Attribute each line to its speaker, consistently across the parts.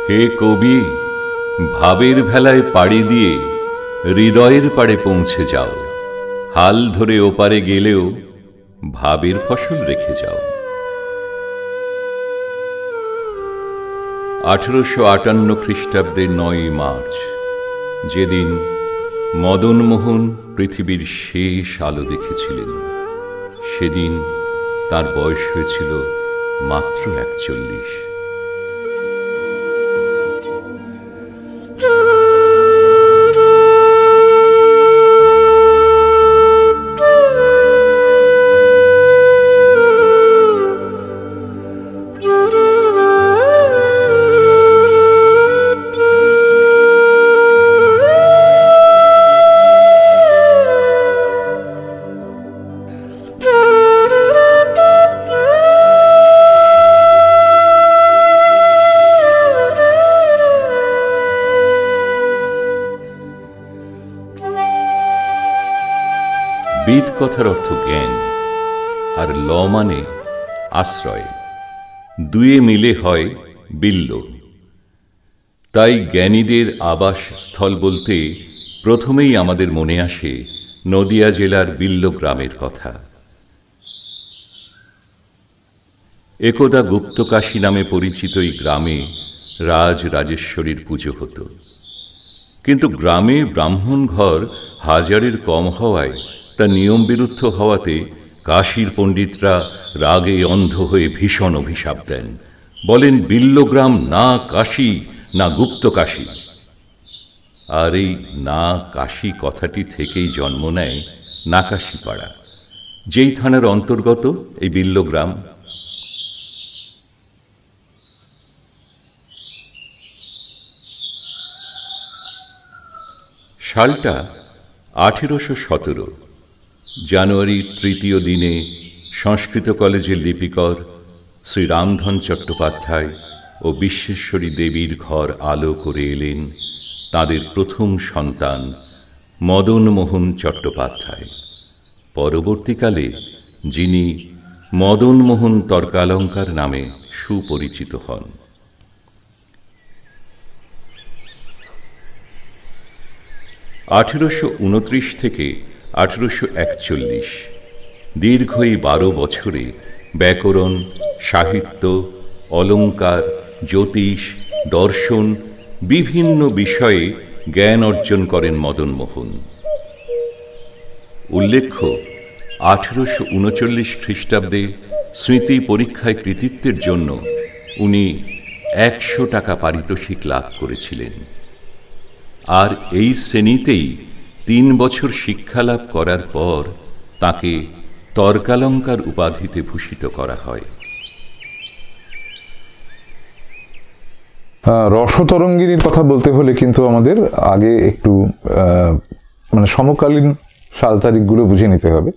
Speaker 1: হে কবি, ভাবের ভেলায় পাড়ি দিয়ে হৃদয়ের পাড়ে পৌঁছে যাও। হাল ধরে ওপারে গেলেও ভাবের ফসল রেখে যাও। 1858 খ্রিস্টাব্দের 9 মার্চ, যেদিন মদনমোহন পৃথিবীর শেষ আলো দেখেছিলেন, সেদিন তার বয়স হয়েছিল মাত্র 41। বিদ কথার অর্থ জ্ঞান, আর ল মানে আশ্রয়। দুয়ে মিলে হয় বিল্ল। তাই জ্ঞানীদের আবাস স্থল বলতে প্রথমেই আমাদের মনে আসে নদিয়া জেলার বিল্ল গ্রামের কথা। একদা গুপ্তকাশী নামে পরিচিত এই গ্রামে রাজরাজেশ্বরীর পুজো হতো। কিন্তু গ্রামে ব্রাহ্মণ ঘর হাজারের কম হওয়ায় তা নিয়ম বিরুদ্ধ হওয়াতে কাশীর পণ্ডিতরা রাগে অন্ধ হয়ে ভীষণ অভিশাপ দেন। বলেন, বিল্লগ্রাম না কাশী না গুপ্তকাশী। আর এই না কাশী কথাটি থেকেই জন্ম নেয় নাকাশীপাড়া, যেই থানার অন্তর্গত এই বিল্লগ্রাম। সালটা 1817। জানুয়ারির 3য় দিনে সংস্কৃত কলেজের লিপিকর শ্রী রামধন চট্টোপাধ্যায় ও বিশ্বেশ্বরী দেবীর ঘর আলো করে এলেন তাঁদের প্রথম সন্তান মদনমোহন চট্টোপাধ্যায়, পরবর্তীকালে যিনি মদনমোহন তর্কালঙ্কার নামে সুপরিচিত হন। 1829 থেকে 1841 দীর্ঘ এই 12 বছরে ব্যাকরণ, সাহিত্য, অলঙ্কার, জ্যোতিষ, দর্শন বিভিন্ন বিষয়ে জ্ঞান অর্জন করেন মদনমোহন। উল্লেখ্য, 1839 খ্রিস্টাব্দে স্মৃতি পরীক্ষায় কৃতিত্বের জন্য উনি 100 টাকা পারিতোষিক লাভ করেছিলেন। আর এই শ্রেণীতেই 3 বছর শিক্ষালাভ করার পর তাকে তর্কালঙ্কার উপাধিতে ভূষিত করা হয়।
Speaker 2: রসতরঙ্গিনীর কথা বলতে হলে কিন্তু আমাদের আগে একটু সমকালীন সাল তারিখগুলো বুঝে নিতে হবে।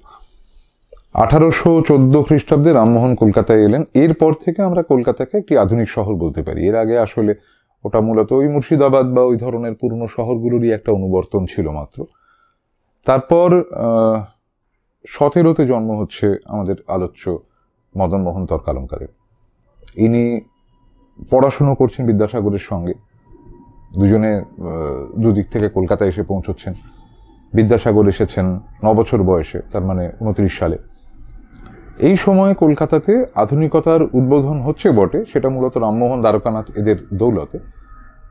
Speaker 2: 1814 খ্রিস্টাব্দে রামমোহন কলকাতায় এলেন। এরপর থেকে আমরা কলকাতাকে একটি আধুনিক শহর বলতে পারি। এর আগে আসলে ওটা মূলত ওই মুর্শিদাবাদ বা ওই ধরনের পুরনো শহরগুলোরই একটা অনুবর্তন ছিল মাত্র। তারপর 17তে জন্ম হচ্ছে আমাদের আলোচ্য মদনমোহন তর্কালঙ্কারের। ইনি পড়াশুনো করছেন বিদ্যাসাগরের সঙ্গে, দুজনে দুদিক থেকে কলকাতায় এসে পৌঁছচ্ছেন। বিদ্যাসাগর এসেছেন 9 বছর বয়সে, তার মানে 29 সালে। এই সময়ে কলকাতাতে আধুনিকতার উদ্বোধন হচ্ছে বটে, সেটা মূলত রামমোহন, দ্বারকানাথ এদের দৌলতে।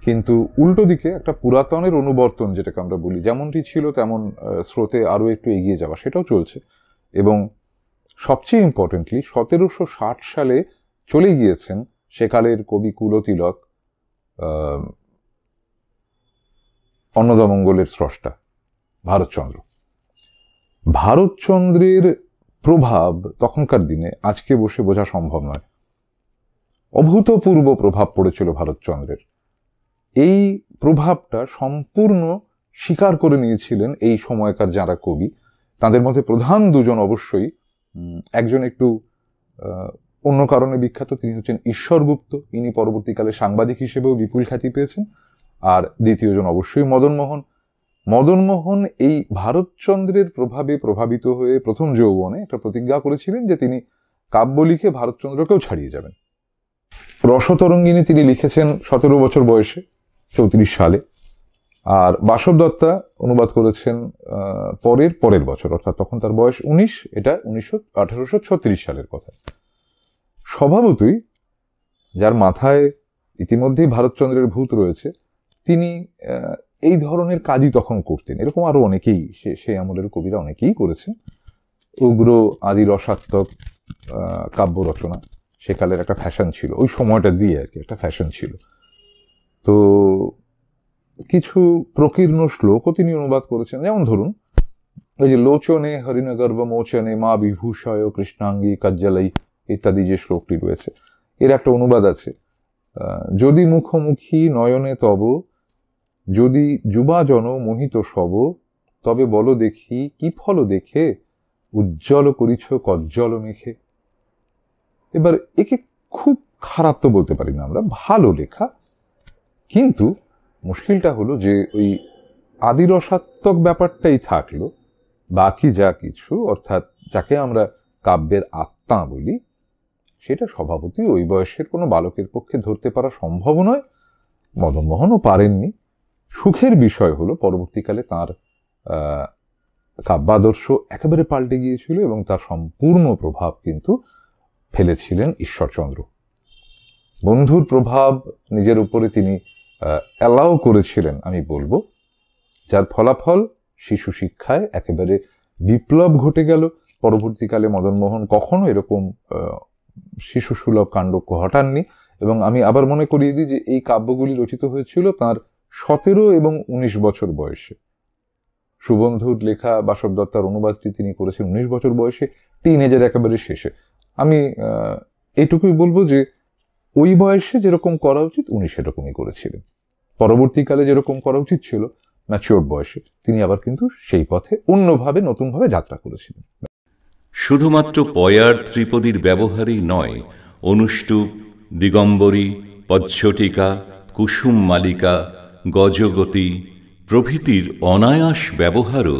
Speaker 2: কিন্তু উল্টো দিকে একটা পুরাতনের অনুবর্তন, যেটাকে আমরা বলি, যেমনটি ছিল তেমন স্রোতে আরও একটু এগিয়ে যাওয়া, সেটাও চলছে। এবং সবচেয়ে ইম্পর্টেন্টলি 1760 সালে চলে গিয়েছেন সেকালের কবি কুলতিলক, অন্নদামঙ্গলের স্রষ্টা ভারতচন্দ্র। ভারতচন্দ্রের প্রভাব তখনকার দিনে আজকে বসে বোঝা সম্ভব নয়। অভূতপূর্ব প্রভাব পড়েছিল ভারতচন্দ্রের। এই প্রভাবটা সম্পূর্ণ স্বীকার করে নিয়েছিলেন এই সময়কার যারা কবি। তাদের মধ্যে প্রধান দুজন অবশ্যই, একজন একটু অন্য কারণে বিখ্যাত, তিনি হচ্ছেন ঈশ্বরগুপ্ত। ইনি পরবর্তীকালে সাংবাদিক হিসেবেও বিপুল খ্যাতি পেয়েছেন। আর দ্বিতীয়জন অবশ্যই মদনমোহন। মদনমোহন এই ভারতচন্দ্রের প্রভাবে প্রভাবিত হয়ে প্রথম যৌবনে একটা প্রতিজ্ঞা করেছিলেন যে তিনি কাব্য লিখে ভারতচন্দ্রকেও ছাড়িয়ে যাবেন। রসতরঙ্গিনী তিনি লিখেছেন 17 বছর বয়সে, 34 সালে। আর বাসব দত্তা অনুবাদ করেছেন পরের বছর, অর্থাৎ তখন তার বয়স 19, এটা 1836 সালের কথা। স্বভাবতই যার মাথায় ইতিমধ্যেই ভারতচন্দ্রের ভূত রয়েছে, তিনি এই ধরনের কাজই তখন করতেন। এরকম আরো অনেকেই সেই আমলের কবিরা অনেকেই করেছেন। উগ্র আদি রসাত্মক কাব্য রচনা সেকালের একটা ফ্যাশন ছিল, ওই সময়টা দিয়ে আর কি একটা ফ্যাশন ছিল। তো কিছু প্রকীর্ণ শ্লোকও তিনি অনুবাদ করেছেন, যেমন ধরুন ওই যে লোচনে হরিণগর্ভ মোচনে মা বিভূষয় কৃষ্ণাঙ্গী কাজ্জালাই ইত্যাদি যে শ্লোকটি রয়েছে, এর একটা অনুবাদ আছে। যদি মুখোমুখি নয়নে তব, যদি যুবাজন মোহিত সব, তবে বলো দেখি কি ফল দেখে, উজ্জ্বল করিছ কজ্জল মেখে। এবার একে খুব খারাপ তো বলতে পারি না আমরা, ভালো লেখা, কিন্তু মুশকিলটা হলো যে ওই আদিরসাত্মক ব্যাপারটাই থাকলো, বাকি যা কিছু অর্থাৎ যাকে আমরা কাব্যের আত্মা বলি, সেটা স্বভাবতই ওই বয়সের কোনো বালকের পক্ষে ধরতে পারা সম্ভব নয়। মদনমোহনও পারেননি। সুখের বিষয় হলো পরবর্তীকালে তাঁর কাব্যাদর্শ একেবারে পাল্টে গিয়েছিল এবং তার সম্পূর্ণ প্রভাব কিন্তু ফেলেছিলেন ঈশ্বরচন্দ্র। বন্ধুর প্রভাব নিজের উপরে তিনি অ্যালাউ করেছিলেন আমি বলবো, যার ফলাফল শিশু শিক্ষায় একেবারে বিপ্লব ঘটে গেল। পরবর্তীকালে মদনমোহন কখনো এরকম শিশু সুলভ কাণ্ড ঘটাননি। এবং আমি আবার মনে করিয়ে দিই যে এই কাব্যগুলি রচিত হয়েছিল তাঁর 17 এবং 19 বছর বয়সে। সুবন্ধুর লেখা বাসব দত্তার অনুবাদটি তিনি করেছেন 19 বছর বয়সে, টিনেজের একেবারে শেষে। আমি এইটুকুই বলবো যে ওই বয়সে যেরকম করা উচিত উনি সেরকমই করেছিলেন। পরবর্তীকালে যেরকম করা উচিত ছিল ম্যাচিওর বয়সে, তিনি আবার কিন্তু সেই পথে অন্যভাবে নতুনভাবে যাত্রা করেছিলেন।
Speaker 1: শুধুমাত্র পয়ার ত্রিপদীর ব্যবহারই নয়, অনুষ্টুপ, দিগম্বরী, পচ্ছটিকা, কুসুম মালিকা, গজগতি প্রভৃতির অনায়াস ব্যবহারও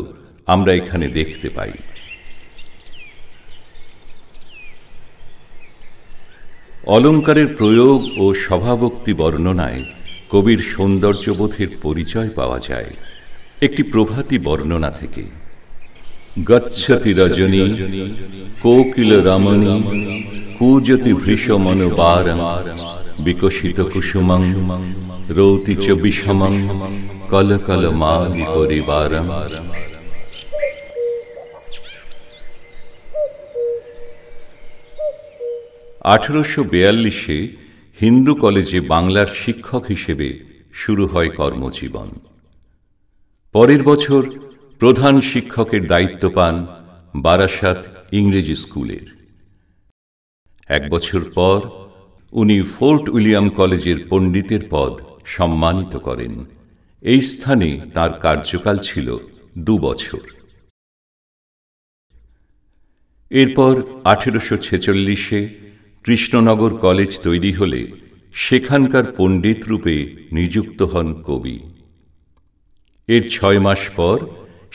Speaker 1: আমরা এখানে দেখতে পাই। অলঙ্কারের প্রয়োগ ও সভাভক্তি বর্ণনায় কবির সৌন্দর্যবোধের পরিচয় পাওয়া যায় একটি প্রভাতী বর্ণনা থেকে। গচ্ছতি রজনী কোকিল রমণী কূজতি ভৃশমনুবারং বিকশিত কুসুমং রৌতি চ বিষমং কলকলমালি পরিবারং। 1842 হিন্দু কলেজে বাংলার শিক্ষক হিসেবে শুরু হয় কর্মজীবন। পরের বছর প্রধান শিক্ষকের দায়িত্ব পান বারাসাত ইংরেজি স্কুলের। 1 বছর পর উনি ফোর্ট উইলিয়াম কলেজের পণ্ডিতের পদ সম্মানিত করেন। এই স্থানে তার কার্যকাল ছিল 2 বছর। এরপর 1846-এ কৃষ্ণনগর কলেজ তৈরি হলে সেখানকার পণ্ডিত রূপে নিযুক্ত হন কবি। এর 6 মাস পর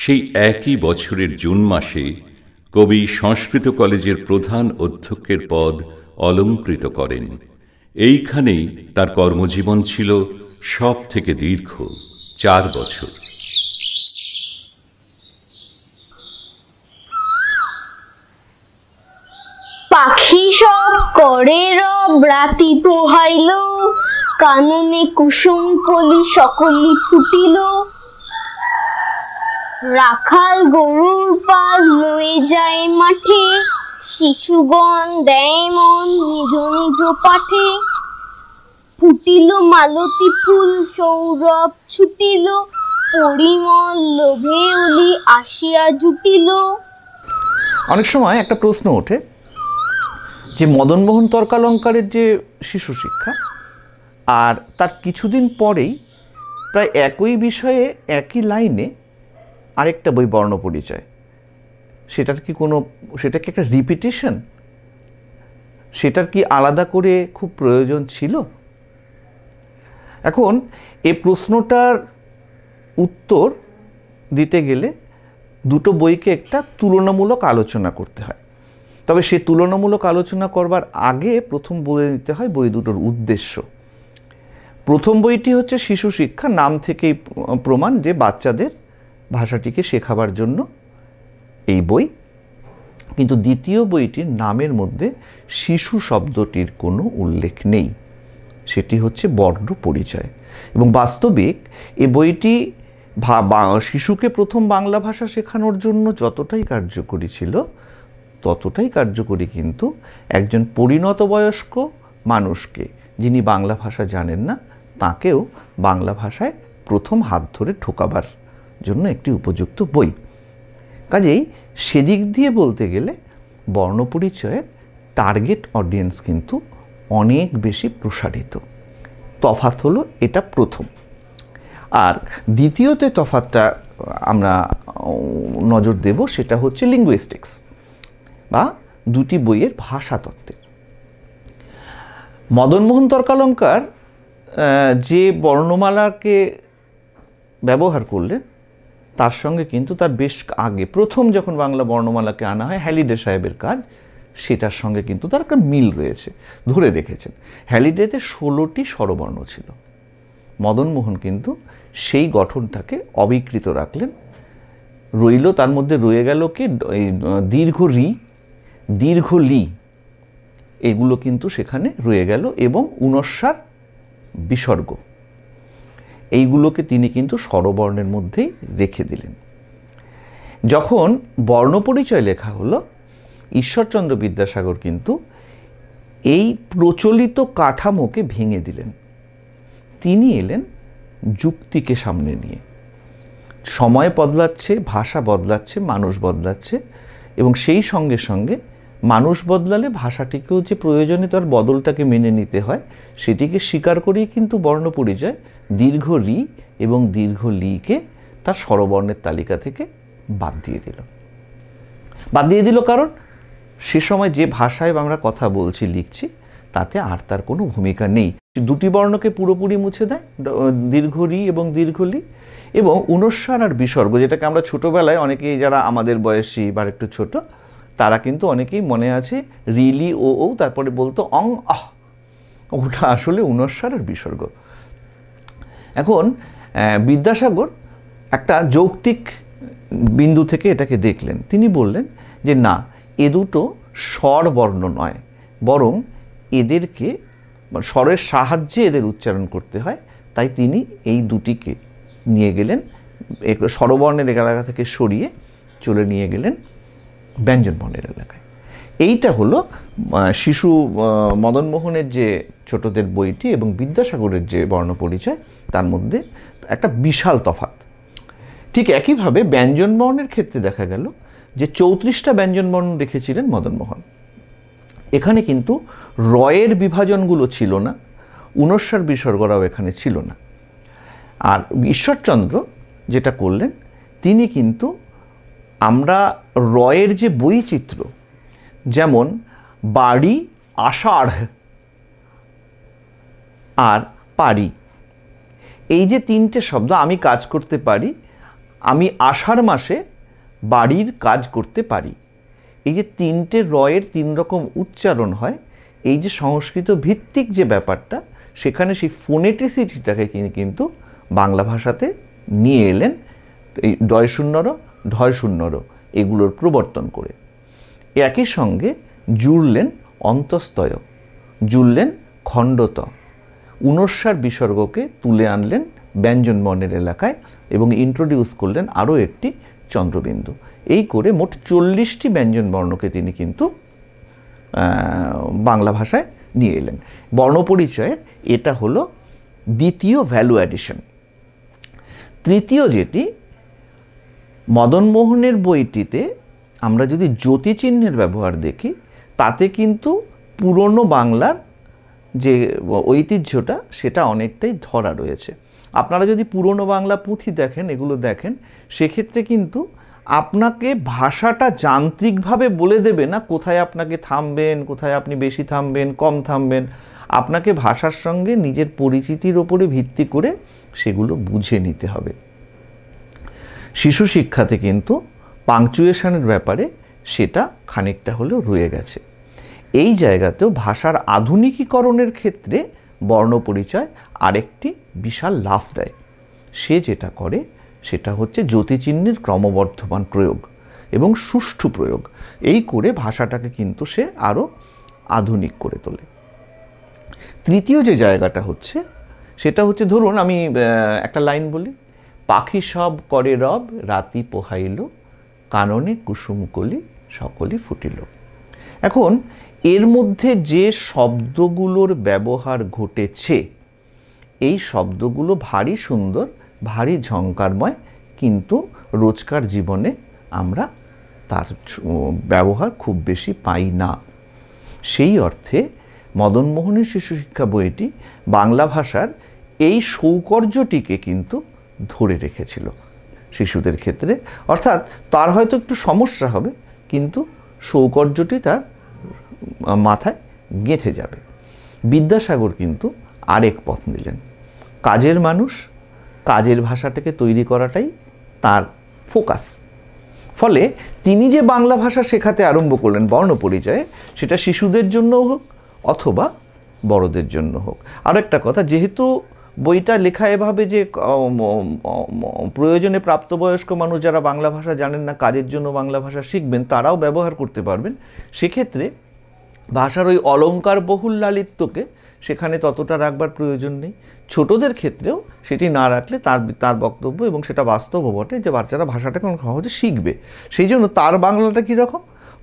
Speaker 1: সেই একই বছরের জুন মাসে কবি সংস্কৃত কলেজের প্রধান অধ্যক্ষের পদ অলঙ্কৃত করেন। এইখানেই তার কর্মজীবন ছিল সব থেকে দীর্ঘ, 4 বছর।
Speaker 3: পাখি সব করে রব রাতি পোহাইল, কাননে কুসুম কলি সকলি ফুটিল। রাখাল গরুর পাল লয়ে যায় মাঠে, শিশুগণ দেয় মন নিজ নিজ পাঠে। ফুটিল মালতী ফুল সৌরভ ছুটিল, পরিমল লোভে উলি আসিয়া জুটিল।
Speaker 4: অনেক সময় একটা প্রশ্ন ওঠে যে মদনমোহন তর্কালঙ্কারের যে শিশু শিক্ষা আর তার কিছুদিন পরেই প্রায় একই বিষয়ে একই লাইনে আরেকটা বই বর্ণপরিচয়, সেটা কি একটা রিপিটিশন? সেটার কি আলাদা করে খুব প্রয়োজন ছিল? এখন এই প্রশ্নটার উত্তর দিতে গেলে দুটো বইকে একটা তুলনামূলক আলোচনা করতে হয়। তবে সে তুলনামূলক আলোচনা করবার আগে প্রথম বলে নিতে হয় বই দুটোর উদ্দেশ্য। প্রথম বইটি হচ্ছে শিশু শিক্ষা, নাম থেকেই প্রমাণ যে বাচ্চাদের ভাষাটিকে শেখাবার জন্য এই বই। কিন্তু দ্বিতীয় বইটির নামের মধ্যে শিশু শব্দটির কোনো উল্লেখ নেই, সেটি হচ্ছে বর্ণ পরিচয়। এবং বাস্তবিক এই বইটি শিশুকে প্রথম বাংলা ভাষা শেখানোর জন্য যতটাই কার্যকরী ছিল, ততটাই কার্যকরী কিন্তু একজন পরিণত বয়স্ক মানুষকে, যিনি বাংলা ভাষা জানেন না, তাকেও বাংলা ভাষায় প্রথম হাত ধরে ঢোকাবার জন্য একটি উপযুক্ত বই। কাজেই সেদিক দিয়ে বলতে গেলে বর্ণপরিচয়ের টার্গেট অডিয়েন্স কিন্তু অনেক বেশি প্রসারিত। তফাৎ হলো এটা প্রথম। আর দ্বিতীয়তে তফাৎটা আমরা নজর দেব, সেটা হচ্ছে লিঙ্গুইস্টিক্স বা দুটি বইয়ের ভাষাতত্ত্বের। মদনমোহন তর্কালঙ্কার যে বর্ণমালাকে ব্যবহার করলেন, তার সঙ্গে কিন্তু তার বেশ আগে প্রথম যখন বাংলা বর্ণমালাকে আনা হয়, হ্যালিডে সাহেবের কাজ, সেটার সঙ্গে কিন্তু তার একটা মিল রয়েছে, ধরে রেখেছেন। হ্যালিডেতে 16টি স্বরবর্ণ ছিল, মদনমোহন কিন্তু সেই গঠনটাকে অবিকৃত রাখলেন। রইল তার মধ্যে রয়ে গেল কি দীর্ঘ রি, দীর্ঘ লি, এগুলো কিন্তু সেখানে রয়ে গেল, এবং ঊনস্বার বিসর্গ, এইগুলোকে তিনি কিন্তু স্বরবর্ণের মধ্যেই রেখে দিলেন। যখন বর্ণপরিচয় লেখা হলো, ঈশ্বরচন্দ্র বিদ্যাসাগর কিন্তু এই প্রচলিত কাঠামোকে ভেঙে দিলেন। তিনি এলেন যুক্তিকে সামনে নিয়ে। সময় বদলাচ্ছে, ভাষা বদলাচ্ছে, মানুষ বদলাচ্ছে, এবং সেই সঙ্গে সঙ্গে মানুষ বদলালে ভাষাটিকেও যে প্রয়োজনে তার বদলটাকে মেনে নিতে হয়, সেটিকে স্বীকার করেই কিন্তু বর্ণপরিচয় দীর্ঘ রি এবং দীর্ঘ লিকে তার স্বরবর্ণের তালিকা থেকে বাদ দিয়ে দিল। কারণ সে সময় যে ভাষায় আমরা কথা বলছি, লিখছি, তাতে আর তার কোনো ভূমিকা নেই। দুটি বর্ণকে পুরোপুরি মুছে দেয়, দীর্ঘ রি এবং দীর্ঘ লি, এবং ঊনস্বার আর বিসর্গ, যেটাকে আমরা ছোটোবেলায় অনেকেই, যারা আমাদের বয়সী বা একটু ছোট, তারা কিন্তু অনেকেই মনে আছে রিলি ও ও তারপরে বলতো অং আহ, ওটা আসলে ঊনস্বার আর বিসর্গ। এখন বিদ্যাসাগর একটা যৌক্তিক বিন্দু থেকে এটাকে দেখলেন। তিনি বললেন যে না, এ দুটো স্বর বর্ণ নয়, বরং এদেরকে স্বরের সাহায্যে এদের উচ্চারণ করতে হয়। তাই তিনি এই দুটিকে নিয়ে গেলেন, স্বরবর্ণের এলাকা থেকে সরিয়ে চলে নিয়ে গেলেন ব্যঞ্জনবর্ণের এলাকায়। এইটা হলো শিশু মদনমোহনের যে ছোটদের বইটি এবং বিদ্যাসাগরের যে বর্ণপরিচয়, তার মধ্যে একটা বিশাল তফাৎ। ঠিক একইভাবে ব্যঞ্জনবর্ণের ক্ষেত্রে দেখা গেল যে 34টা ব্যঞ্জনবর্ণ রেখেছিলেন মদনমোহন। এখানে কিন্তু রয়ের বিভাজনগুলো ছিল না, ঊনস্বার বিসর্গরাও এখানে ছিল না। আর ঈশ্বরচন্দ্র যেটা করলেন, তিনি কিন্তু আমরা রয়ের যে বৈচিত্র্য, যেমন বাড়ি, আষাঢ় আর পারি, এই যে তিনটে শব্দ, আমি কাজ করতে পারি, আমি আষাঢ় মাসে বাড়ির কাজ করতে পারি, এই যে তিনটে রয়ের 3 রকম উচ্চারণ হয়, এই যে সংস্কৃত ভিত্তিক যে ব্যাপারটা, সেখানে সেই ফোনেটিসিটিটাকে কিন্তু বাংলা ভাষাতে নিয়ে এলেন, এই ডয় শূন্যর, ঢয় শূন্যর, এগুলোর প্রবর্তন করে। একই সঙ্গে জুড়লেন অন্তস্তয়, জুড়লেন খণ্ডত, ঊনস্বার বিসর্গকে তুলে আনলেন ব্যঞ্জনবর্ণের এলাকায় এবং ইন্ট্রোডিউস করলেন আরও একটি চন্দ্রবিন্দু। এই করে মোট 40টি ব্যঞ্জনবর্ণকে তিনি কিন্তু বাংলা ভাষায় নিয়ে এলেন। বর্ণপরিচয়ের এটা হলো দ্বিতীয় ভ্যালু অ্যাডিশন। তৃতীয় যেটি, মদনমোহনের বইটিতে আমরা যদি জ্যোতিচিহ্নের ব্যবহার দেখি, তাতে কিন্তু পুরনো বাংলার যে ঐতিহ্যটা, সেটা অনেকটাই ধরা রয়েছে। আপনারা যদি পুরনো বাংলা পুঁথি দেখেন, এগুলো দেখেন, সেক্ষেত্রে কিন্তু আপনাকে ভাষাটা যান্ত্রিকভাবে বলে দেবে না কোথায় আপনাকে থামবেন, কোথায় আপনি বেশি থামবেন, কম থামবেন। আপনাকে ভাষার সঙ্গে নিজের পরিচিতির ওপরে ভিত্তি করে সেগুলো বুঝে নিতে হবে। শিশু শিক্ষাতে কিন্তু পাংচুয়েশনের ব্যাপারে সেটা খানিকটা হলেও রয়ে গেছে। এই জায়গাতেও ভাষার আধুনিকীকরণের ক্ষেত্রে বর্ণপরিচয় আরেকটি বিশাল লাফ দেয়। সে যেটা করে সেটা হচ্ছে জ্যোতিচিহ্নের ক্রমবর্ধমান প্রয়োগ এবং সুষ্ঠু প্রয়োগ। এই করে ভাষাটাকে কিন্তু সে আরও আধুনিক করে তোলে। তৃতীয় যে জায়গাটা হচ্ছে সেটা হচ্ছে, ধরুন আমি একটা লাইন বলি, পাখি সব করে রব রাতি পোহাইল, কাননে কুসুমকলি সকলই ফুটিল। এখন এর মধ্যে যে শব্দগুলোর ব্যবহার ঘটেছে, এই শব্দগুলো ভারী সুন্দর, ভারী ঝংকারময়, কিন্তু রোজকার জীবনে আমরা তার ব্যবহার খুব বেশি পাই না। সেই অর্থে মদনমোহনের শিশু শিক্ষা বইটি বাংলা ভাষার এই সৌকর্যটিকে কিন্তু ধরে রেখেছিল শিশুদের ক্ষেত্রে। অর্থাৎ তার হয়তো একটু সমস্যা হবে, কিন্তু সৌকর্যটি তার মাথায় গেঁথে যাবে। বিদ্যাসাগর কিন্তু আরেক পথ নিলেন। কাজের মানুষ, কাজের ভাষাটাকে তৈরি করাটাই তার ফোকাস। ফলে তিনি যে বাংলা ভাষা শেখাতে আরম্ভ করলেন বর্ণপরিচয়ে, সেটা শিশুদের জন্য হোক অথবা বড়দের জন্য হোক। আর একটা কথা, যেহেতু বইটা লেখা এভাবে যে প্রয়োজনে প্রাপ্তবয়স্ক মানুষ যারা বাংলা ভাষা জানেন না, কাজের জন্য বাংলা ভাষা শিখবেন, তারাও ব্যবহার করতে পারবেন, সেক্ষেত্রে ভাষার ওই অলঙ্কার বহুল লালিত্যকে সেখানে ততটা রাখবার প্রয়োজন নেই। ছোটদের ক্ষেত্রেও সেটি না রাখলে তার বক্তব্য, এবং সেটা বাস্তবও বটে, যে বাচ্চারা ভাষাটাকে অনেক সহজে শিখবে। সেই জন্য তার বাংলাটা কীরকম,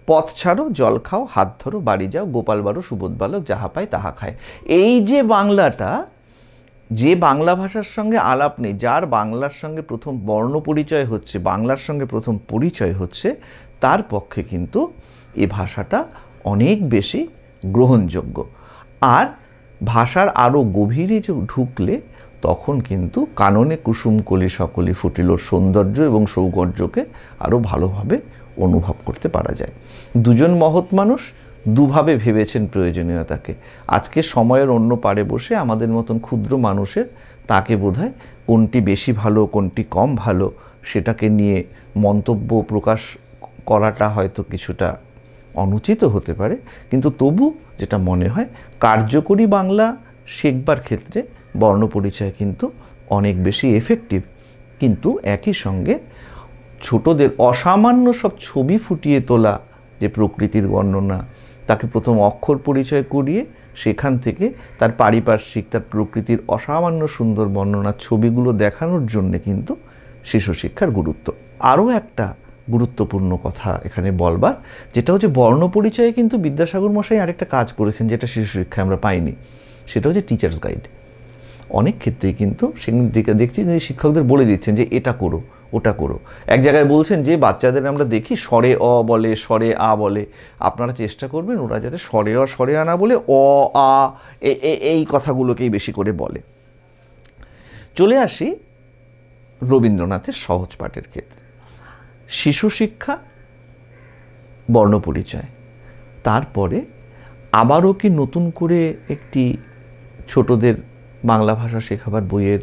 Speaker 4: পথ ছাড়ো, জল খাও, হাত ধরো, বাড়ি যাও, গোপাল বারো, সুবোধ বালক, যাহা পায় তাহা খায়। এই যে বাংলাটা, যে বাংলা ভাষার সঙ্গে আলাপ নেই, যার বাংলার সঙ্গে প্রথম বর্ণ পরিচয় হচ্ছে, বাংলার সঙ্গে প্রথম পরিচয় হচ্ছে, তার পক্ষে কিন্তু এ ভাষাটা অনেক বেশি গ্রহণযোগ্য। আর ভাষার আরও গভীরে ঢুকলে তখন কিন্তু কাননে কুসুমকলি সকলই ফুটিল সৌন্দর্য এবং সৌকর্যকে আরও ভালোভাবে অনুভব করতে পারা যায়। দুজন মহৎ মানুষ দুভাবে ভেবেছেন প্রয়োজনীয়তাকে। আজকে সময়ের অন্য পারে বসে আমাদের মতন ক্ষুদ্র মানুষের তাকে বোধহয় কোনটি বেশি ভালো, কোনটি কম ভালো, সেটাকে নিয়ে মন্তব্য প্রকাশ করাটা হয়তো কিছুটা অনুচিত হতে পারে, কিন্তু তবু যেটা মনে হয়, কার্যকরী বাংলা শেখবার ক্ষেত্রে বর্ণপরিচয় কিন্তু অনেক বেশি এফেক্টিভ। কিন্তু একই সঙ্গে ছোটদের অসামান্য সব ছবি ফুটিয়ে তোলা, যে প্রকৃতির বর্ণনা, তাকে প্রথম অক্ষর পরিচয় করিয়ে সেখান থেকে তার পারিপার্শ্বিক, তার প্রকৃতির অসামান্য সুন্দর বর্ণনার ছবিগুলো দেখানোর জন্যে কিন্তু শিশু শিক্ষার গুরুত্ব। আরও একটা গুরুত্বপূর্ণ কথা এখানে বলবার, যেটা হচ্ছে বর্ণপরিচয়ে কিন্তু বিদ্যাসাগর মশাই আরেকটা কাজ করেছেন, যেটা শিশু শিক্ষায় আমরা পাইনি, সেটা হচ্ছে টিচার্স গাইড। অনেক ক্ষেত্রেই কিন্তু সেদিকে দেখছি যে শিক্ষকদের বলে দিচ্ছেন যে এটা করো, ওটা করো। এক জায়গায় বলছেন যে বাচ্চাদের আমরা দেখি স্বরে অ বলে, স্বরে আ বলে, আপনারা চেষ্টা করবেন ওরা যাতে স্বরে অ স্বরে আ না বলে অ আ এই কথাগুলোকেই বেশি করে বলে। চলে আসি রবীন্দ্রনাথের সহজ পাঠের ক্ষেত্রে। শিশু শিক্ষা, বর্ণপরিচয়, তারপরে আবারও কি নতুন করে একটি ছোটদের বাংলা ভাষা শেখাবার বইয়ের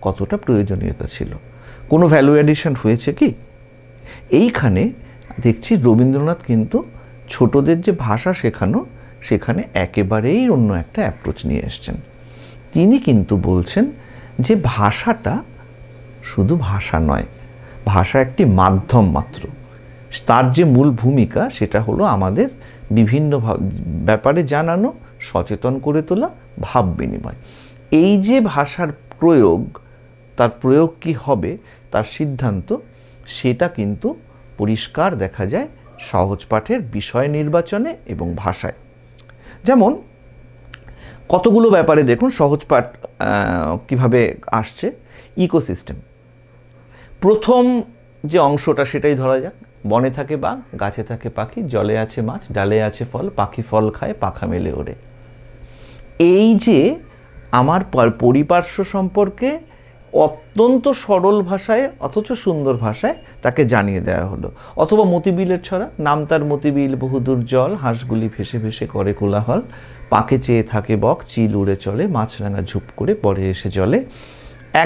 Speaker 4: কতটা প্রয়োজনীয়তা ছিল, কোনো ভ্যালু অ্যাডিশন হয়েছে কি? এইখানে দেখছি রবীন্দ্রনাথ কিন্তু ছোটদের যে ভাষা শেখানো, সেখানে একেবারেই অন্য একটা অ্যাপ্রোচ নিয়ে এসছেন। তিনি কিন্তু বলছেন যে ভাষাটা শুধু ভাষা নয়, ভাষা একটি মাধ্যম মাত্র। তার যে মূল ভূমিকা সেটা হলো আমাদের বিভিন্ন ব্যাপারে জানানো, সচেতন করে তোলা, ভাব বিনিময়। এই যে ভাষার প্রয়োগ, তার প্রয়োগ কি হবে তার সিদ্ধান্ত, সেটা কিন্তু পরিষ্কার দেখা যায় সহজ পাঠের বিষয় নির্বাচনে এবং ভাষায়। যেমন কতগুলো ব্যাপারে দেখুন সহজ পাঠ কীভাবে আসছে। ইকোসিস্টেম, প্রথম যে অংশটা সেটাই ধরা যাক। বনে থাকে বাঘ, গাছে থাকে পাখি, জলে আছে মাছ, ডালে আছে ফল, পাখি ফল খায়, পাখা মেলে ওড়ে। এই যে আমার পরিপার্শ্ব সম্পর্কে অত্যন্ত সরল ভাষায় অথচ সুন্দর ভাষায় তাকে জানিয়ে দেওয়া হলো। অথবা মতিবিলের ছড়া, নাম তার মতিবিল বহুদূর জল, হাঁসগুলি ভেসে ভেসে করে কোলাহল, পাকে চেয়ে থাকে বক, চিল উড়ে চলে, মাছরাঙা ঝুপ করে পরে এসে জলে।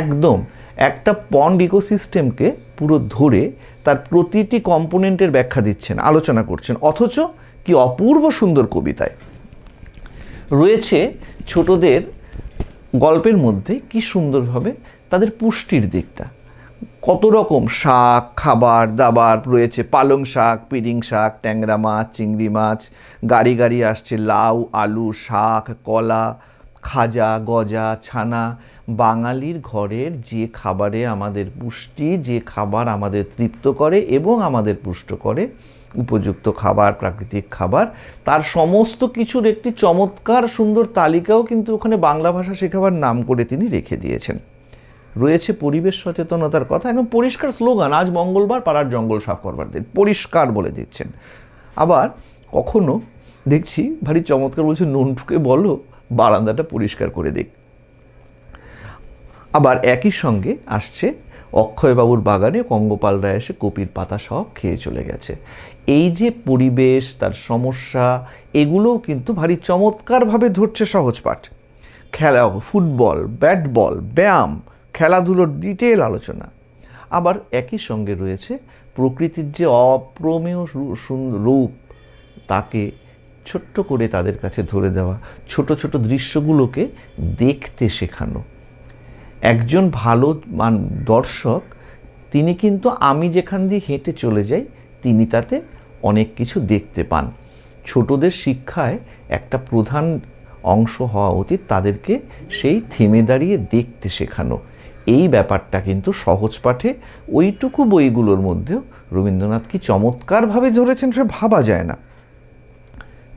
Speaker 4: একদম একটা পন্ড ইকোসিস্টেমকে পুরো ধরে তার প্রতিটি কম্পোনেন্টের ব্যাখ্যা দিচ্ছেন, আলোচনা করছেন, অথচ কি অপূর্ব সুন্দর কবিতায় রয়েছে ছোটদের গল্পের মধ্যে কি সুন্দরভাবে তাদের পুষ্টির দিকটা, কত রকম শাক খাবার দাবার রয়েছে, পালং শাক, পিডিং শাক, ট্যাংরা মাছ, চিংড়ি মাছ, গাড়ি গাড়ি আসছে লাউ, আলু, শাক, কলা, খাজা, গজা, ছানা। বাঙালির ঘরের যে খাবারে আমাদের পুষ্টি, যে খাবার আমাদের তৃপ্ত করে এবং আমাদের পুষ্ট করে, উপযুক্ত খাবার, প্রাকৃতিক খাবার, তার সমস্ত কিছুর একটি চমৎকার সুন্দর তালিকাও কিন্তু ওখানে বাংলা ভাষা শেখাবার নাম করে তিনি রেখে দিয়েছেন। রয়েছে পরিবেশ সচেতনতার কথা, একদম পরিষ্কার স্লোগান, আজ মঙ্গলবার পাড়ার জঙ্গল সাফ করবার দিন, পরিষ্কার বলে দিচ্ছেন। আবার কখনো দেখছি ভারী চমৎকার বলছে, নন্টুকে বলো বারান্দাটা পরিষ্কার করে দিক। আবার একই সঙ্গে আসছে অক্ষয়বাবুর বাগানে পঙ্গপালরা এসে কপির পাতা সব খেয়ে চলে গেছে। এই যে পরিবেশ, তার সমস্যা, এগুলোও কিন্তু ভারী চমৎকারভাবে ধরছে সহজ পাঠ। খেলা, ফুটবল, ব্যাট বল, ব্যায়াম, খেলাধুলোর ডিটেল আলোচনা। আবার একই সঙ্গে রয়েছে প্রকৃতির যে অপ্রমেয় রূপ, তাকে ছোট্ট করে তাদের কাছে ধরে দেওয়া, ছোট ছোট দৃশ্যগুলোকে দেখতে শেখানো। একজন ভালো দর্শক তিনি কিন্তু আমি যেখান দিয়ে হেঁটে চলে যাই তিনি তাতে অনেক কিছু দেখতে পান। ছোটদের শিক্ষায় একটা প্রধান অংশ হওয়া উচিত তাদেরকে সেই থেমে দাঁড়িয়ে দেখতে শেখানো। এই ব্যাপারটা কিন্তু সহজ পাঠে ওইটুকু বইগুলোর মধ্যেও রবীন্দ্রনাথ কি চমৎকারভাবে ধরেছেন সে ভাবা যায় না।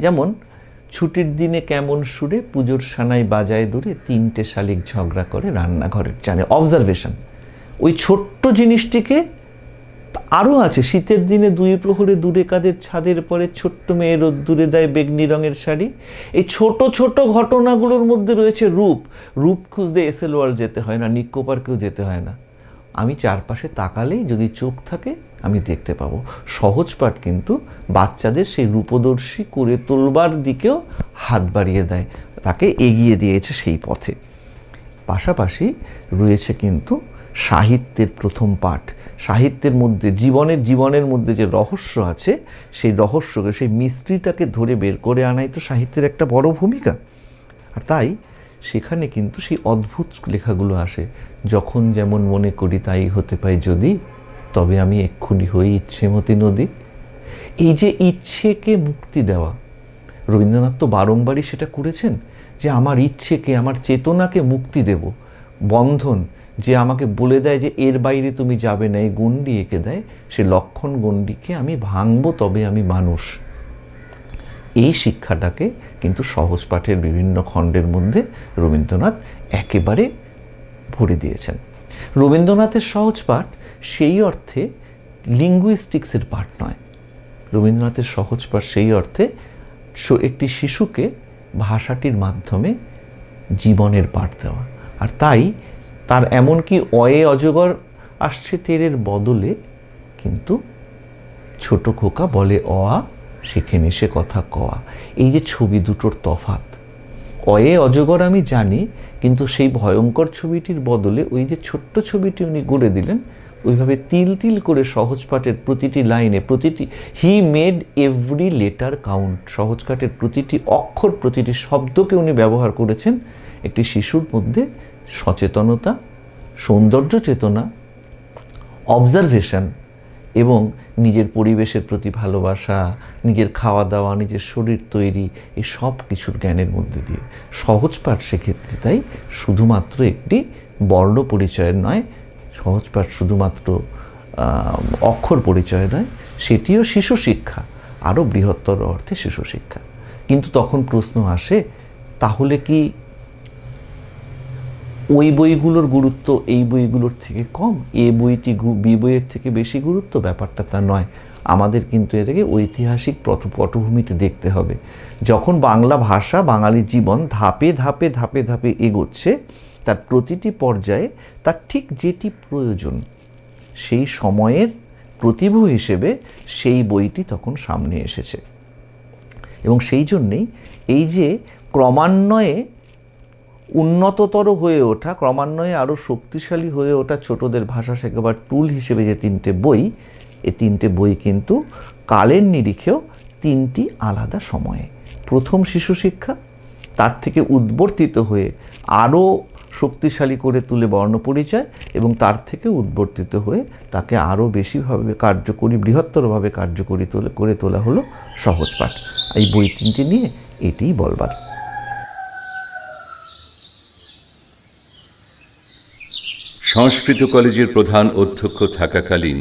Speaker 4: যেমন ছুটির দিনে কেমন সুরে পুজোর সানাই বাজায় দূরে, তিনটে শালিক ঝগড়া করে রান্নাঘরের চানে। অবজারভেশন, ওই ছোট্ট জিনিসটিকে আরও আছে। শীতের দিনে দুই প্রহরে দূরে কাদের ছাদের পরে ছোট্ট মেয়ে রোদ্দুরে দেয় বেগনি রঙের শাড়ি। এই ছোট ছোট ঘটনাগুলোর মধ্যে রয়েছে রূপ। রূপ খুঁজতে এসএল ওয়ার্ল্ড যেতে হয় না, নিক্কো পার্কেও যেতে হয় না। আমি চারপাশে তাকালেই যদি চোখ থাকে আমি দেখতে পাবো। সহজ পাঠ কিন্তু বাচ্চাদের সেই রূপদর্শী করে তোলবার দিকেও হাত বাড়িয়ে দেয়, তাকে এগিয়ে দিয়েছে সেই পথে। পাশাপাশি রয়েছে কিন্তু সাহিত্যের প্রথম পাঠ। সাহিত্যের মধ্যে জীবনের মধ্যে যে রহস্য আছে, সেই রহস্যকে, সেই মিস্ট্রিটাকে ধরে বের করে আনাই তো সাহিত্যের একটা বড় ভূমিকা। আর তাই সেখানে কিন্তু সেই অদ্ভুত লেখাগুলো আসে। যখন যেমন মনে করি তাই হতে পাই যদি, তবে আমি এক্ষুনি হই ইচ্ছেমতি নদী। এই যে ইচ্ছেকে মুক্তি দেওয়া, রবীন্দ্রনাথ তো বারংবারই সেটা করেছেন যে আমার ইচ্ছেকে, আমার চেতনাকে মুক্তি দেব। বন্ধন যে আমাকে বলে দেয় যে এর বাইরে তুমি যাবে না, এই গণ্ডি এঁকে দেয়, সে লক্ষণ গণ্ডিকে আমি ভাঙবো তবে আমি মানুষ। এই শিক্ষাটাকে কিন্তু সহজ পাঠের বিভিন্ন খণ্ডের মধ্যে রবীন্দ্রনাথ একেবারে ভরে দিয়েছেন। রবীন্দ্রনাথের সহজ পাঠ সেই অর্থে লিঙ্গুইস্টিক্সের পাঠ নয়। রবীন্দ্রনাথের সহজ পাঠ সেই অর্থে একটি শিশুকে ভাষাটির মাধ্যমে জীবনের পাঠ দেওয়া। আর তাই তার এমনকি অয়ে অজগর আসছে তীরের বদলে কিন্তু ছোট খোকা বলে অয়া, সেখানে সে কথা কয়া। এই যে ছবি দুটোর তফাৎ, অয়ে অজগর আমি জানি, কিন্তু সেই ভয়ঙ্কর ছবিটির বদলে ওই যে ছোট্ট ছবিটি উনি গড়ে দিলেন, ওইভাবে তিল তিল করে সহজ পাঠের প্রতিটি লাইনে, প্রতিটি he made every letter count, সহজ পাঠের প্রতিটি অক্ষর, প্রতিটি শব্দকে উনি ব্যবহার করেছেন একটি শিশুর মধ্যে সচেতনতা, সৌন্দর্য চেতনা, অবজারভেশন এবং নিজের পরিবেশের প্রতি ভালোবাসা, নিজের খাওয়া দাওয়া, নিজের শরীর তৈরি, এই সব কিছুর জ্ঞানের মধ্যে দিয়ে সহজ পাঠ সেক্ষেত্রে তাই শুধুমাত্র একটি বর্ণ পরিচয়ের নয়, সহজ পাঠ শুধুমাত্র অক্ষর পরিচয় নয়, সেটিও শিশু শিক্ষা, আরও বৃহত্তর অর্থে শিশু শিক্ষা। কিন্তু তখন প্রশ্ন আসে, তাহলে কি ওই বইগুলোর গুরুত্ব এই বইগুলোর থেকে কম, এ বইটি বি বইয়ের থেকে বেশি গুরুত্ব? ব্যাপারটা তা নয়। আমাদের কিন্তু এটাকে ঐতিহাসিক পটভূমিতে দেখতে হবে। যখন বাংলা ভাষা, বাঙালি জীবন ধাপে ধাপে ধাপে ধাপে এগোচ্ছে, তার প্রতিটি পর্যায়ে তার ঠিক যেটি প্রয়োজন, সেই সময়ের প্রতিভূ হিসেবে সেই বইটি তখন সামনে এসেছে। এবং সেই জন্যেই এই যে ক্রমান্বয়ে উন্নততর হয়ে ওঠা, ক্রমান্বয়ে আরও শক্তিশালী হয়ে ওঠা ছোটদের ভাষা শেখাবার টুল হিসেবে যে 3টে বই, এই 3টে বই কিন্তু কালের নিরিখেও 3টি আলাদা সময়ে। প্রথম শিশু শিক্ষা, তার থেকে উদ্বর্তিত হয়ে আরও শক্তিশালী করে তুলে বর্ণপরিচয়, এবং তার থেকে উদ্বর্তিত হয়ে তাকে আরও বেশিভাবে কার্যকরী, বৃহত্তরভাবে কার্যকরী করে তোলা হলো সহজ পাঠ। এই বই 3টি নিয়ে এটিই বলবার।
Speaker 1: সংস্কৃত কলেজের প্রধান অধ্যক্ষ থাকাকালীন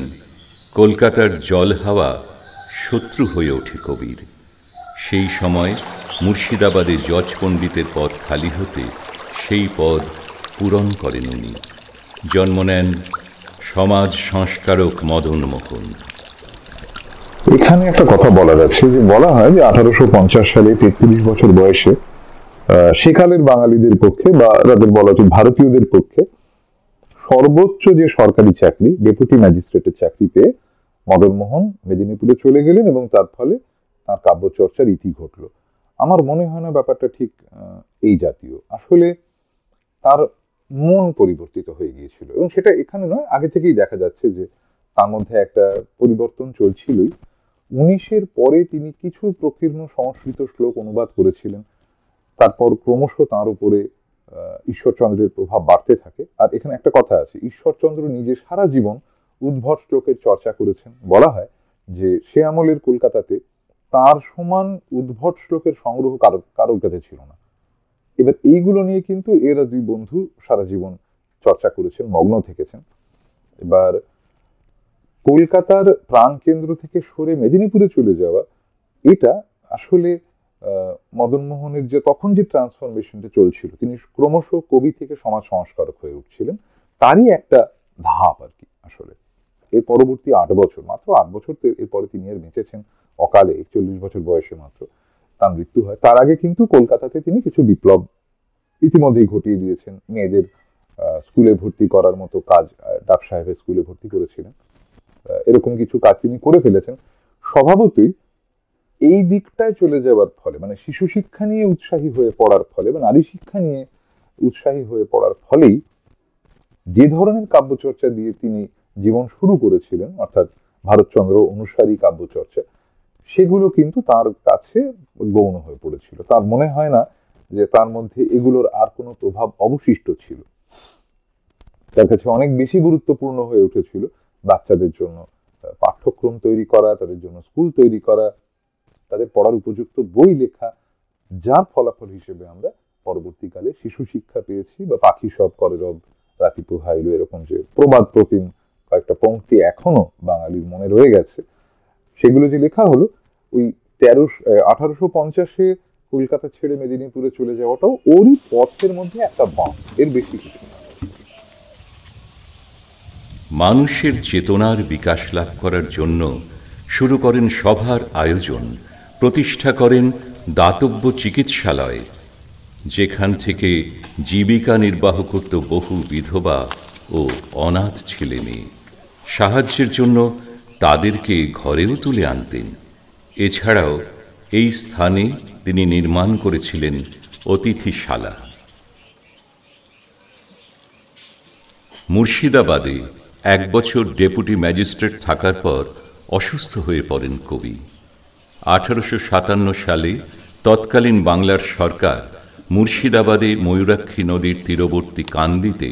Speaker 1: কলকাতার জল হাওয়া শত্রু হয়ে ওঠে কবির। সেই সময় মুর্শিদাবাদে জজ পণ্ডিতের পদ খালি হতে সেই পদ পূরণ করেন উনি। জন্ম নেন সমাজ সংস্কারক মদন মোহন।
Speaker 2: এখানে একটা কথা বলা যাচ্ছে, যে বলা হয় যে 1850 সালে 33 বছর বয়সে সেকালের বাঙালিদের পক্ষে বা তাদের বলা উচিত ভারতীয়দের পক্ষে সর্বোচ্চ যে সরকারি চাকরি, ডেপুটি ম্যাজিস্ট্রেটের চাকরি পেয়ে মদন মোহন মেদিনীপুরে চলে গেলেন, এবং তার ফলে তার কাব্যচর্চার ইতি ঘটল। আমার মনে হয় না ব্যাপারটা ঠিক এই জাতীয়। আসলে তার মন পরিবর্তিত হয়ে গিয়েছিল, এবং সেটা এখানে নয়, আগে থেকেই দেখা যাচ্ছে যে তার মধ্যে একটা পরিবর্তন চলছিলই। 19-এর পরে তিনি কিছু প্রকীর্ণ সংস্কৃত শ্লোক অনুবাদ করেছিলেন, তারপর ক্রমশ তাঁর উপরে ঈশ্বরচন্দ্রের প্রভাব বাড়তে থাকে। আর এখানে একটা কথা আছে, ঈশ্বরচন্দ্র নিজে সারা জীবন উদ্ভট শ্লোকের চর্চা করেছেন। বলা হয় যে সে আমলের কলকাতাতে তার সমান উদ্ভট শ্লোকের সংগ্রহ কারোর কাছে ছিল না। এবার এইগুলো নিয়ে কিন্তু এরা দুই বন্ধু সারা জীবন চর্চা করেছেন, মগ্ন থেকেছেন। এবার কলকাতার প্রাণকেন্দ্র থেকে সরে মেদিনীপুরে চলে যাওয়া, এটা আসলে মদন মোহনের যে তখন যে ট্রান্সফরমেশনটা চলছিল, তিনি ক্রমশ কবি থেকে সমাজ সংস্কারক হয়ে উঠছিলেন, তারই একটা ধাপ আর কি। আসলে এর পরবর্তী 8 বছর, মাত্র 8 বছর এরপরে তিনি আর বেঁচেছেন অকালে, 41 বছর বয়সে মাত্র তার মৃত্যু হয়। তার আগে কিন্তু কলকাতাতে তিনি কিছু বিপ্লব ইতিমধ্যেই ঘটিয়ে দিয়েছেন। মেয়েদের স্কুলে ভর্তি করার মতো কাজ ডাব সাহেবের স্কুলে ভর্তি করেছিলেন, এরকম কিছু কাজ তিনি করে ফেলেছেন। স্বভাবতই এই দিকটায় চলে যাওয়ার ফলে, মানে শিশু শিক্ষা নিয়ে উৎসাহী হয়ে পড়ার ফলে বা নারী শিক্ষা নিয়ে উৎসাহী হয়ে পড়ার ফলেই যে ধরনের কাব্যচর্চা দিয়ে তিনি জীবন শুরু করেছিলেন, অর্থাৎ ভারতচন্দ্র অনুসারী কাব্যচর্চা, সেগুলো কিন্তু তার কাছে গৌণ হয়ে পড়েছিল। তার মনে হয় না যে তার মধ্যে এগুলোর আর কোনো প্রভাব অবশিষ্ট ছিল। তার কাছে অনেক বেশি গুরুত্বপূর্ণ হয়ে উঠেছিল বাচ্চাদের জন্য পাঠ্যক্রম তৈরি করা, তাদের জন্য স্কুল তৈরি করা, তাদের পড়ার উপযুক্ত বই লেখা, যার ফলাফল হিসেবে আমরা পরবর্তীকালে শিশু শিক্ষা পেয়েছি, বা পাখি সব করে রব রাতি পোহাইল, এরকম যে প্রবাদ প্রতিম কয়েকটা পংক্তি এখনো বাঙালির মনে রয়ে গেছে, সেগুলো যে লেখা হলো ওই 1850-এ কলকাতা ছেড়ে মেদিনীপুরে চলে যাওয়াটাও ওরই পথের মধ্যে একটা বাঁক, এর বেশি কিছু না।
Speaker 1: মানুষের চেতনার বিকাশ লাভ করার জন্য শুরু করেন সভার আয়োজন, প্রতিষ্ঠা করেন দাতব্য চিকিৎসালয়, যেখান থেকে জীবিকা নির্বাহ করত বহু বিধবা ও অনাথ ছেলে মেয়ে। সাহায্যের জন্য তাদেরকে ঘরেও তুলে আনতেন। এছাড়াও এই স্থানে তিনি নির্মাণ করেছিলেন অতিথিশালা। মুর্শিদাবাদে 1 বছর ডেপুটি ম্যাজিস্ট্রেট থাকার পর অসুস্থ হয়ে পড়েন কবি। 1857 সালে তৎকালীন বাংলার সরকার মুর্শিদাবাদে ময়ূরাক্ষী নদীর তীরবর্তী কান্দিতে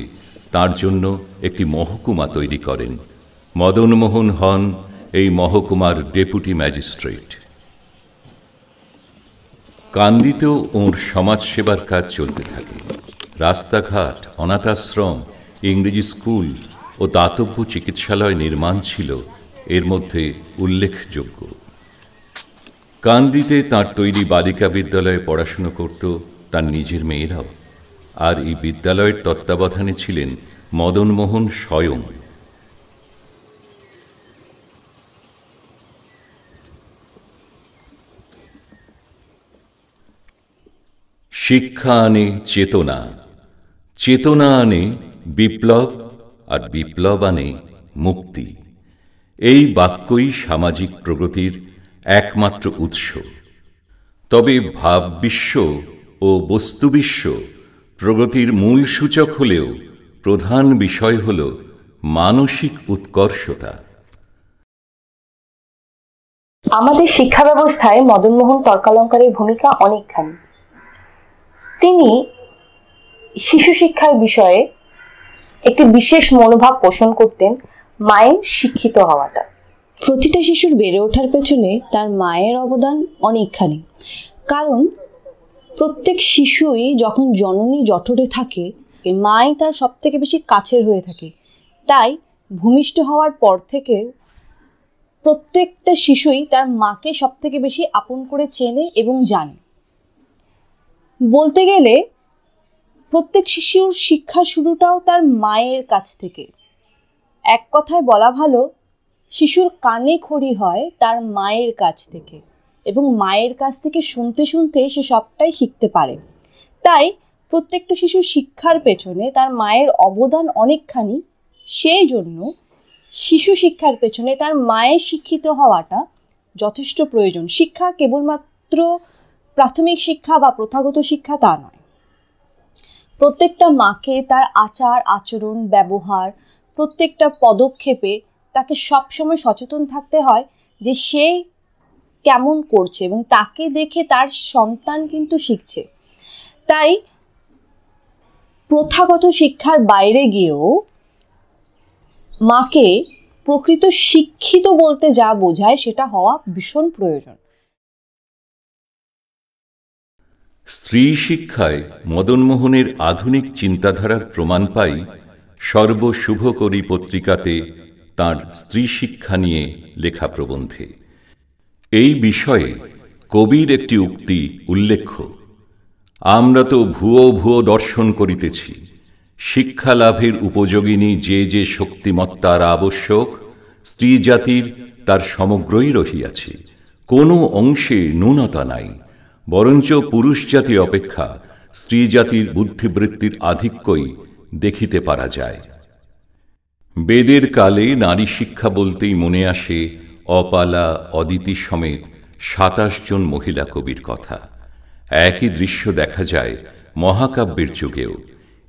Speaker 1: তার জন্য একটি মহকুমা তৈরি করেন। মদন মোহন হন এই মহকুমার ডেপুটি ম্যাজিস্ট্রেট। কান্দিতেও ওর সমাজসেবার কাজ চলতে থাকে। রাস্তাঘাট, অনাথাশ্রম, ইংরেজি স্কুল ও দাতব্য চিকিৎসালয় নির্মাণ ছিল এর মধ্যে উল্লেখযোগ্য। কান্দিতে তাঁর তৈরি বালিকা বিদ্যালয়ে পড়াশুনো করত তার নিজের মেয়েরাও, আর এই বিদ্যালয়ের তত্ত্বাবধানে ছিলেন মদন মোহন স্বয়ং। শিক্ষা আনে চেতনা, চেতনা আনে বিপ্লব, আর বিপ্লব আনে মুক্তি। এই বাক্যই সামাজিক প্রগতির একমাত্র উৎস। তবে ভাববিশ্ব ও বস্তুবিশ্ব প্রগতির মূল সূচক হলেও প্রধান বিষয় হল মানসিক উৎকর্ষতা।
Speaker 5: আমাদের শিক্ষা ব্যবস্থায় মদনমোহন তর্কালঙ্কারের ভূমিকা অনেকখানি। তিনি শিশু শিক্ষার বিষয়ে একটি বিশেষ মনোভাব পোষণ করতেন, মায়ের শিক্ষিত হওয়াটা।
Speaker 6: প্রতিটা শিশুর বেড়ে ওঠার পেছনে তার মায়ের অবদান অনেকখানি। কারণ প্রত্যেক শিশুই যখন জননী জঠরে থাকে, মাই তার সব থেকে বেশি কাছের হয়ে থাকে। তাই ভূমিষ্ঠ হওয়ার পর থেকে প্রত্যেকটা শিশুই তার মাকে সব থেকে বেশি আপন করে চেনে এবং জানে। বলতে গেলে প্রত্যেক শিশুর শিক্ষা শুরুটাও তার মায়ের কাছ থেকে। এক কথায় বলা ভালো, শিশুর কানে খড়ি হয় তার মায়ের কাছ থেকে, এবং মায়ের কাছ থেকে শুনতে শুনতে সে সবটাই শিখতে পারে। তাই প্রত্যেকটা শিশুর শিক্ষার পেছনে তার মায়ের অবদান অনেকখানি। সেই জন্য শিশু শিক্ষার পেছনে তার মায়ের শিক্ষিত হওয়াটা যথেষ্ট প্রয়োজন। শিক্ষা কেবলমাত্র প্রাথমিক শিক্ষা বা প্রথাগত শিক্ষা তা নয়। প্রত্যেকটা মাকে তার আচার আচরণ ব্যবহার প্রত্যেকটা পদক্ষেপে তাকে সবসময় সচেতন থাকতে হয় যে সে কেমন করছে, এবং তাকে দেখে তার সন্তান কিন্তু শিখছে। তাই প্রথাগত শিক্ষার বাইরে গিয়েও মাকে প্রকৃত শিক্ষিত বলতে যা বোঝায় সেটা হওয়া ভীষণ প্রয়োজন।
Speaker 1: স্ত্রী শিক্ষায় মদনমোহনের আধুনিক চিন্তাধারার প্রমাণ পাই সর্বশুভকরী পত্রিকাতে তাঁর স্ত্রী শিক্ষা নিয়ে লেখা প্রবন্ধে। এই বিষয়ে কবির একটি উক্তি উল্লেখ্য: আমরা তো ভুয়ো ভুয়ো দর্শন করিতেছি, শিক্ষা লাভের উপযোগিনী যে যে শক্তিমত্তার আবশ্যক, স্ত্রী জাতির তার সমগ্রই রহিয়াছে, কোনো অংশে ন্যূনতা নাই, বরঞ্চ পুরুষ জাতি অপেক্ষা স্ত্রী জাতির বুদ্ধিবৃত্তির আধিক্যই দেখিতে পারা যায়। বেদের কালে নারী শিক্ষা বলতেই মনে আসে অপালা অদিতি সমেত ২৭ জন মহিলা কবির কথা। একই দৃশ্য দেখা যায় মহাকাব্যের যুগেও।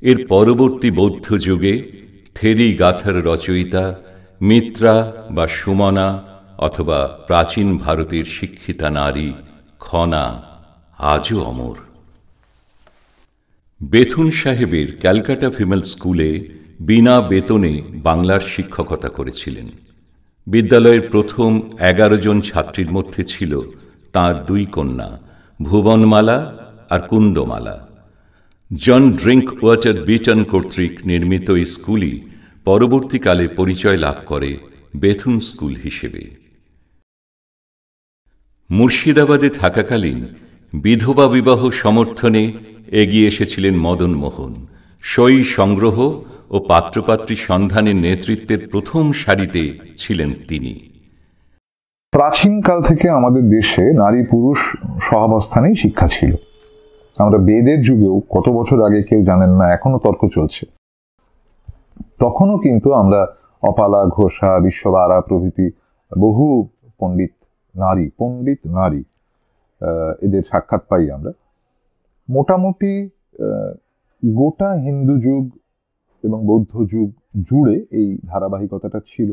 Speaker 1: এর পরবর্তী বৌদ্ধ যুগে থেরি গাথার রচয়িতা মিত্রা বা সুমনা, অথবা প্রাচীন ভারতের শিক্ষিতা নারী খনা আজও অমর। বেথুন সাহেবের ক্যালকাটা ফিমেল স্কুলে বিনা বেতনে বাংলার শিক্ষকতা করেছিলেন। বিদ্যালয়ের প্রথম ১১ জন ছাত্রীর মধ্যে ছিল তাঁর ২ কন্যা, ভুবনমালা আর কুন্দমালা। জন ড্রিঙ্ক ওয়াটার বিটন কর্তৃক নির্মিত এই স্কুলই পরবর্তীকালে পরিচয় লাভ করে বেথুন স্কুল হিসেবে। মুর্শিদাবাদে থাকাকালীন বিধবা বিবাহ সমর্থনে এগিয়ে এসেছিলেন মদনমোহন। সই সংগ্রহ ও পাত্রপাত্রী সন্ধানের নেতৃত্বের প্রথম সারিতে ছিলেন তিনি।
Speaker 2: প্রাচীনকাল থেকে আমাদের দেশে নারী পুরুষ সহাবস্থানেই শিক্ষা ছিল। আমরা বেদের যুগেও, কত বছর আগে কেউ জানেন না, এখনো তর্ক চলছে, তখনও কিন্তু আমরা অপালা, ঘোষা, বিশ্ববারা প্রভৃতি বহু পণ্ডিত নারী এদের সাক্ষাৎ পাই আমরা। মোটামুটি গোটা হিন্দু যুগ এবং বৌদ্ধ যুগ জুড়ে এই ধারাবাহিকতাটা ছিল।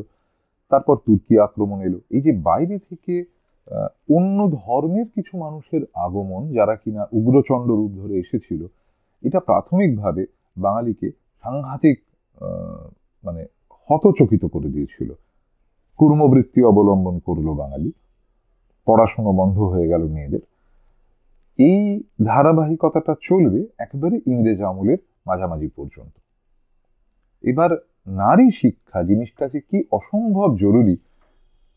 Speaker 2: তারপর তুর্কি আক্রমণ এলো। এই যে বাইরে থেকে অন্য ধর্মের কিছু মানুষের আগমন, যারা কিনা উগ্রচণ্ড রূপ ধরে এসেছিল, এটা প্রাথমিকভাবে বাঙালিকে সাংঘাতিক হতচকিত করে দিয়েছিল। কর্মবৃত্তি অবলম্বন করলো বাঙালি, পড়াশুনো বন্ধ হয়ে গেল মেয়েদের। এই ধারাবাহিকতাটা চলবে একেবারে ইংরেজ আমলের মাঝামাঝি পর্যন্ত। এবার নারী শিক্ষা জিনিসটা যে কি অসম্ভব জরুরি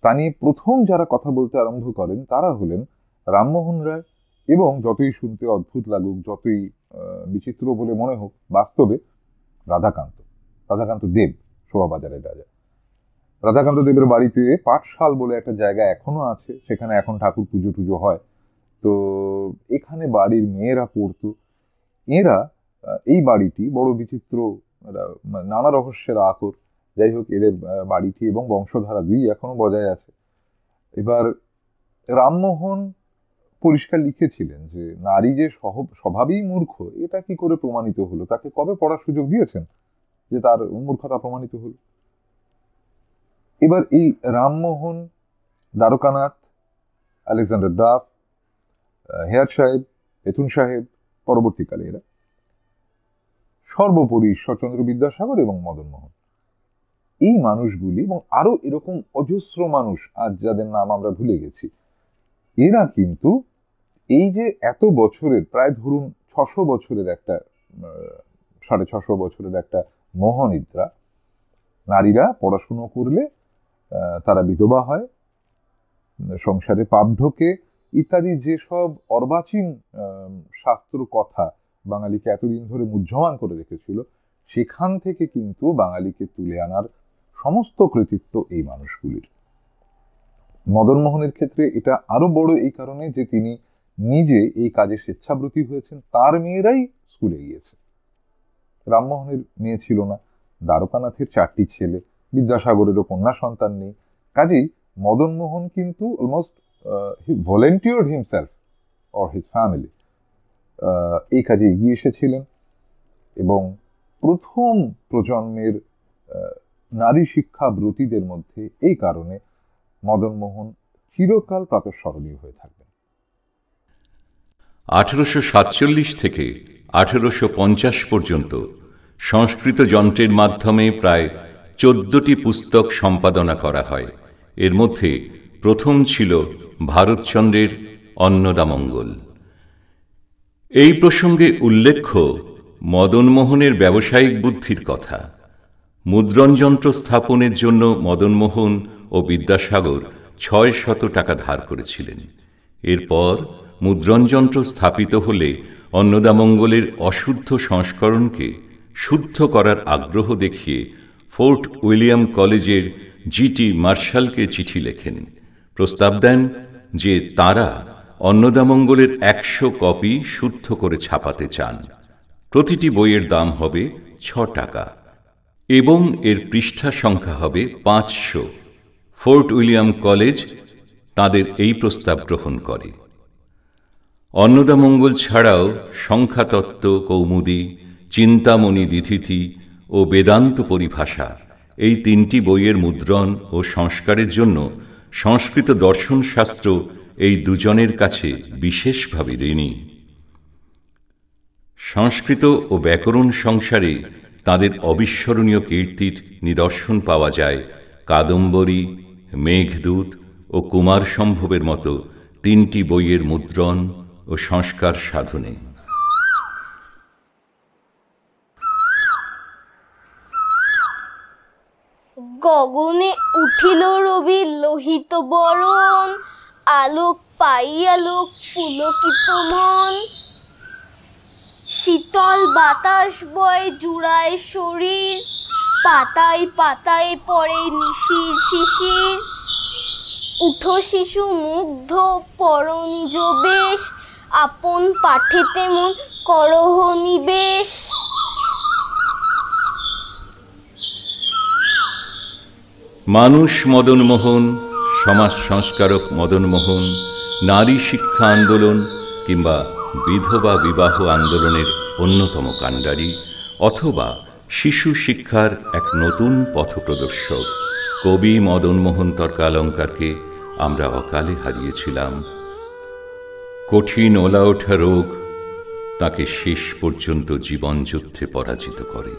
Speaker 2: তা নিয়ে প্রথম যারা কথা বলতে আরম্ভ করেন তারা হলেন রামমোহন রায়, এবং যতই শুনতে অদ্ভুত লাগুক, যতই বিচিত্র বলে মনে হোক, বাস্তবে রাধাকান্ত দেব, শোভাবাজারের রাজা। রাধাকান্ত দেবের বাড়িতে পাঠশাল বলে একটা জায়গা এখনো আছে, সেখানে এখন ঠাকুর পুজো টুজো হয়। তো এখানে বাড়ির মেয়েরা পড়তো। এরা এই বাড়িটি বড় বিচিত্র, নানা রহস্যের আকর। যাই হোক, এদের বাড়িটি এবং বংশধারা দুই এখনো বজায় আছে। এবার রামমোহন পরিষ্কার লিখেছিলেন যে নারী যে স্বভাবেই মূর্খ এটা কি করে প্রমাণিত হলো, তাকে কবে পড়ার সুযোগ দিয়েছেন যে তার মূর্খতা প্রমাণিত হলো। এবার এই Rammohan, Dwarkanath, Alexander Duff, Hare সাহেব, এথুন সাহেব, পরবর্তীকালে এরা, সর্বোপরি ঈশ্বরচন্দ্র বিদ্যাসাগর এবং মদনমোহন, এই মানুষগুলি এবং আরো এরকম অজস্র মানুষ আজ যাদের নাম আমরা ভুলে গেছি, এরা কিন্তু এই যে এত বছরের, প্রায় ধরুন 600 বছরের একটা 650 বছরের একটা মোহনিদ্রা, নারীরা পড়াশুনো করলে তারা বিধবা হয়, সংসারে পাপ ঢোকে ইত্যাদি যেসব অর্বাচীন শাস্ত্র কথা বাঙালিকে এতদিন ধরে মুহ্যমান করে রেখেছিল, সেখান থেকে কিন্তু বাঙালিকে তুলে আনার সমস্ত কৃতিত্ব এই মানুষগুলির। মদনমোহনের ক্ষেত্রে এটা আরো বড় এই কারণে যে তিনি নিজে এই কাজে স্বেচ্ছাব্রতী হয়েছেন, তার মেয়েরাই স্কুলে গিয়েছে। রামমোহনের মেয়ে ছিল না, দ্বারকানাথের 4টি ছেলে, বিদ্যাসাগরেরও কন্যা সন্তান নেই, কাজেই মদনমোহন কিন্তু almost he volunteered himself or his family এই কাজে এগিয়ে এসেছিলেন এবং প্রথম প্রজন্মের নারী শিক্ষা ব্রতীদের মধ্যে এই কারণে মদনমোহন চিরকাল প্রাতঃস্মরণীয় হয়ে থাকবেন।
Speaker 1: 1847 থেকে 1850 পর্যন্ত সংস্কৃত যন্ত্রের মাধ্যমে প্রায় 14টি পুস্তক সম্পাদনা করা হয়। এর মধ্যে প্রথম ছিল ভারতচন্দ্রের অন্নদামঙ্গল। এই প্রসঙ্গে উল্লেখ্য মদনমোহনের ব্যবসায়িক বুদ্ধির কথা। মুদ্রণযন্ত্র স্থাপনের জন্য মদনমোহন ও বিদ্যাসাগর 600 টাকা ধার করেছিলেন। এরপর মুদ্রণযন্ত্র স্থাপিত হলে অন্নদামঙ্গলের অশুদ্ধ সংস্করণকে শুদ্ধ করার আগ্রহ দেখিয়ে ফোর্ট উইলিয়াম কলেজের জি.টি. মার্শালকে চিঠি লেখেন, প্রস্তাব দেন যে তাঁরা অন্নদামঙ্গলের 100 কপি শুদ্ধ করে ছাপাতে চান। প্রতিটি বইয়ের দাম হবে 6 টাকা এবং এর পৃষ্ঠা সংখ্যা হবে 500। ফোর্ট উইলিয়াম কলেজ তাদের এই প্রস্তাব গ্রহণ করে। অন্নদামঙ্গল ছাড়াও সংখ্যাতত্ত্ব কৌমুদী, চিন্তামণি দিথিতি ও বেদান্ত পরিভাষা, এই 3টি বইয়ের মুদ্রণ ও সংস্কারের জন্য সংস্কৃত দর্শনশাস্ত্র এই দুজনের কাছে বিশেষভাবে ঋণী। সংস্কৃত ও ব্যাকরণ সংসারে তাদের অবিস্মরণীয় কীর্তির নিদর্শন পাওয়া যায় কাদম্বরী, মেঘদূত ও কুমার সম্ভবের মতো 3টি বইয়ের মুদ্রণ ও সংস্কার সাধনে।
Speaker 3: গগনে উঠিল রবি লোহিত বরণ, আলোক পাইয়া লোক পুলকিত মন। শীতল বাতাস বয় জুড়ায় শরীর, পাতায় পাতায় পড়ে নিশির শিশির। উঠো শিশু মুগ্ধ পর নিজ বেশ, আপন পাঠে তেমন করহ নিবেশ।
Speaker 1: মানুষ মদনমোহন, সমাজ সংস্কারক মদনমোহন, নারী শিক্ষা আন্দোলন কিংবা বিধবা বিবাহ আন্দোলনের অন্যতম কাণ্ডারী, অথবা শিশু শিক্ষার এক নতুন পথপ্রদর্শক কবি মদনমোহন তর্কালঙ্কারকে আমরা অকালে হারিয়েছিলাম। কঠিন ওলা ওঠা রোগ তাকে শেষ পর্যন্ত জীবনযুদ্ধে পরাজিত করে।